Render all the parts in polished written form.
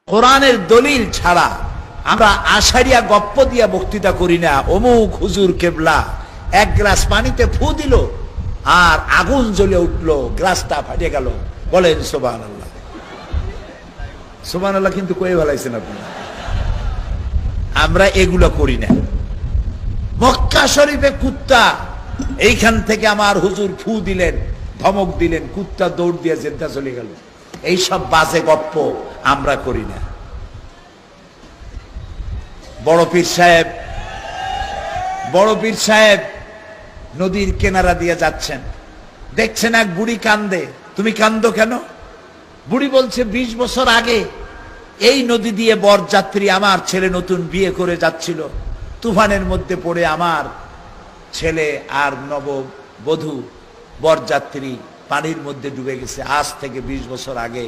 কোরআনের দলিল ছাড়া আমরা আশারিয়া গপ্প দিয়া বক্তৃতা করি না। অমুক হুজুর কেবলা এক গ্লাস পানিতে ফু দিল আর আগুন জ্বলে উঠলো, গ্লাসটা ফাটে গেল। বলেন সুবহানাল্লাহ। সুবহানাল্লাহ কিন্তু কয়ে ভালাইছেন আপনি। আমরা এগুলো করি না। মক্কা শরীফে কুত্তা, এইখান থেকে আমার হুজুর ফু দিলেন, ধমক দিলেন, কুত্তা দৌড় দিয়ে জেদ্দা চলে গেল। এইসব বাজে গপ্প আমরা করি না। বড় পীর সাহেব নদীর কিনারা দিয়ে যাচ্ছেন, দেখছেন এক বুড়ি কান্দে। তুমি কান্দো কেন? বুড়ি বলছে 20 বছর আগে এই নদী দিয়ে বরযাত্রী আমার ছেলে নতুন বিয়ে করে যাচ্ছিল, তুফানের মধ্যে পড়ে আমার ছেলে আর নববধূ বরযাত্রী পানির মধ্যে ডুবে গেছে। আজ থেকে 20 বছর আগে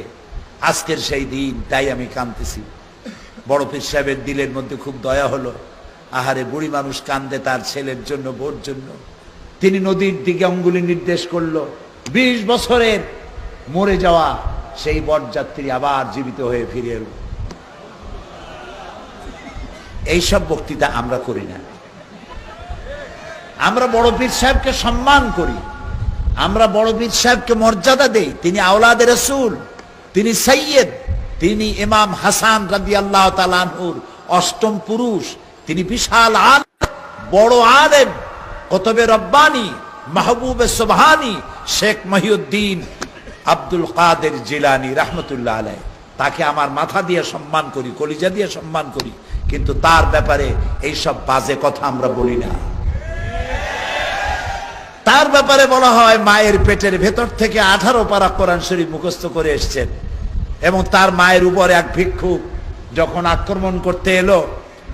আজকের সেই দিন, তাই আমি কাঁদতেছি। বড় পীর সাহেবের দিলের মধ্যে খুব দয়া হলো। আহারে, বুড়ি মানুষ কান্দে তার ছেলের জন্য, বোর জন্য। তিনি নদীর দিকে অঙ্গুলি নির্দেশ করলো। 20 বছরের মরে যাওয়া সেই বরযাত্রী আবার জীবিত হয়ে ফিরে এলো। এইসব বক্তৃতা আমরা করি না। আমরা বড় পীর সাহেবকে সম্মান করি, আমরা বড় পীর সাহেবকে মর্যাদা দেই। তিনি আওলাদে রাসূল, তিনি সাইয়্যেদ, তিনি ইমাম হাসান রাদিয়াল্লাহু তাআলা আনহুর অষ্টম পুরুষ, তিনি বিশাল আলেম, বড় আলেম, কুতুবে রব্বানি, মাহবুবে সুবহানি, শেখ মহিউদ্দিন আব্দুল কাদের জিলানী রাহমাতুল্লাহ আলাইহি। তাকে আমার মাথা দিয়ে সম্মান করি, কলিজা দিয়ে সম্মান করি, কিন্তু তার ব্যাপারে এইসব বাজে কথা আমরা বলি না। তার ব্যাপারে বলা হয় মায়ের পেটের ভেতর থেকে 18 পারা কোরআন শরীফ মুখস্থ করে এসেছেন, এবং তার মায়ের উপর এক ভিক্ষুক যখন আক্রমণ করতে এলো,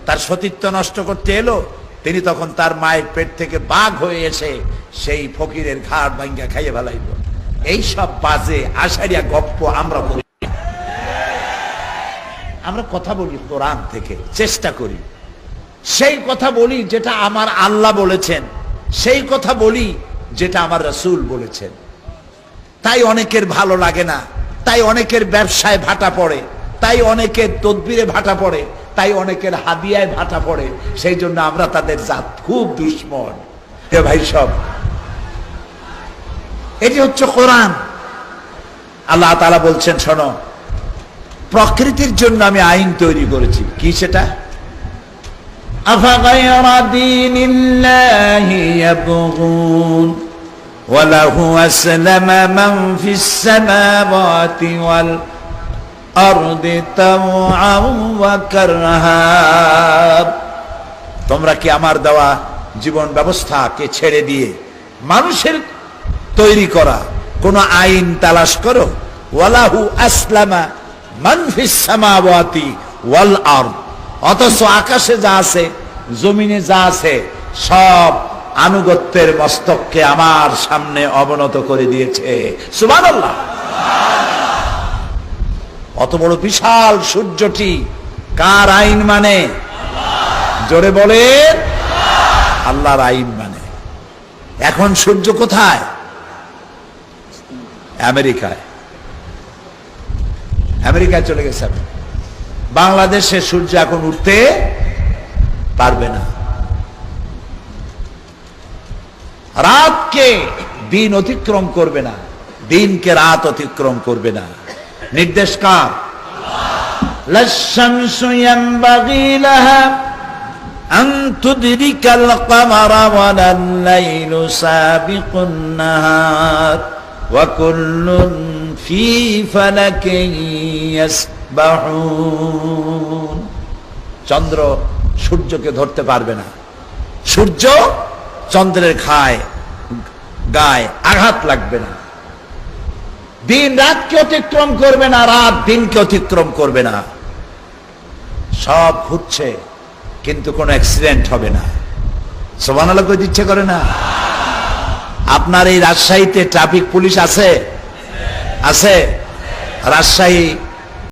তার সতীত্ব নষ্ট করতে এলো, তিনি তখন তার মায়ের পেট থেকে বাঘ হয়ে এসে সেই ফকিরের ঘাড় ভাঙ্গা খাইয়ে ফেলাইল। এইসব বাজে আশারিয়া গপ্প আমরা বলি। আমরা কথা বলি কোরআন থেকে, চেষ্টা করি সেই কথা বলি যেটা আমার আল্লাহ বলেছেন, সেই কথা বলি যেটা আমার রাসূল বলেছেন। তাই অনেকের ভালো লাগে না, তাই অনেকের ব্যবসায় ভাটা পড়ে, তাই অনেকের তদবিরে ভাটা পড়ে, তাই অনেকের হাদিয়ায় ভাটা পড়ে। সেই জন্য আমরা তাদের জাত খুব দুশ্মন। হে ভাই সব, এটি হচ্ছে কোরআন। আল্লাহ তাআলা বলছেন, শোনো, প্রকৃতির জন্য আমি আইন তৈরি করেছি। কি সেটা? আফাগায়রা দীনিল্লাহি ইয়াবগুন ওয়া লাহু আসলামা মান ফিস সামাওয়াতি ওয়াল আরদি তাওআন ওয়া কারহা। তোমরা কি আমার দেওয়া জীবন ব্যবস্থাকে ছেড়ে দিয়ে মানুষের তৈরি করা কোন আইন তালাশ করো? ওয়ালাহু আসলামা মান ফিস সামাওয়াতি ওয়াল আরদ, অথচ আকাশে যা আছে, জমিনে যা আছে, সব আনুগত্যের মস্তককে আমার সামনে অবনত করে দিয়েছে। সুবহানাল্লাহ। অত বড় বিশাল সূর্যটি কার আইন মানে? জোরে বলেন, আল্লাহর আইন মানে। এখন সূর্য কোথায়? আমেরিকায়। আমেরিকায় চলে গেছে। বাংলাদেশে সূর্য এখন উঠতে পারবে না। রাতকে দিন অতিক্রম করবে না, দিনকে রাত অতিক্রম করবে না। নির্দেশ কার? লাশ-শামসু ইয়ানবাগী লাহা আন তুদরিকাল কমারা ওয়ালাল লাইলু সাবিকুন নাহার ওয়া কুল্লুন ফি ফালাকিন ইয়াসবাহুন। চন্দ্র সূর্যকে ধরতে পারবে না, সূর্য চন্দ্রের গায়ে আঘাত লাগবে না। দিন রাতকে অতিক্রম করবে না, রাত দিনকে অতিক্রম করবে না। সব ঘুরছে, কিন্তু কোনো অ্যাক্সিডেন্ট হবে না। সুবহানাল্লাহ কইতে ইচ্ছে করে না? আপনার এই রাজশাহীতে ট্রাফিক পুলিশ আছে? আছে। রাজশাহী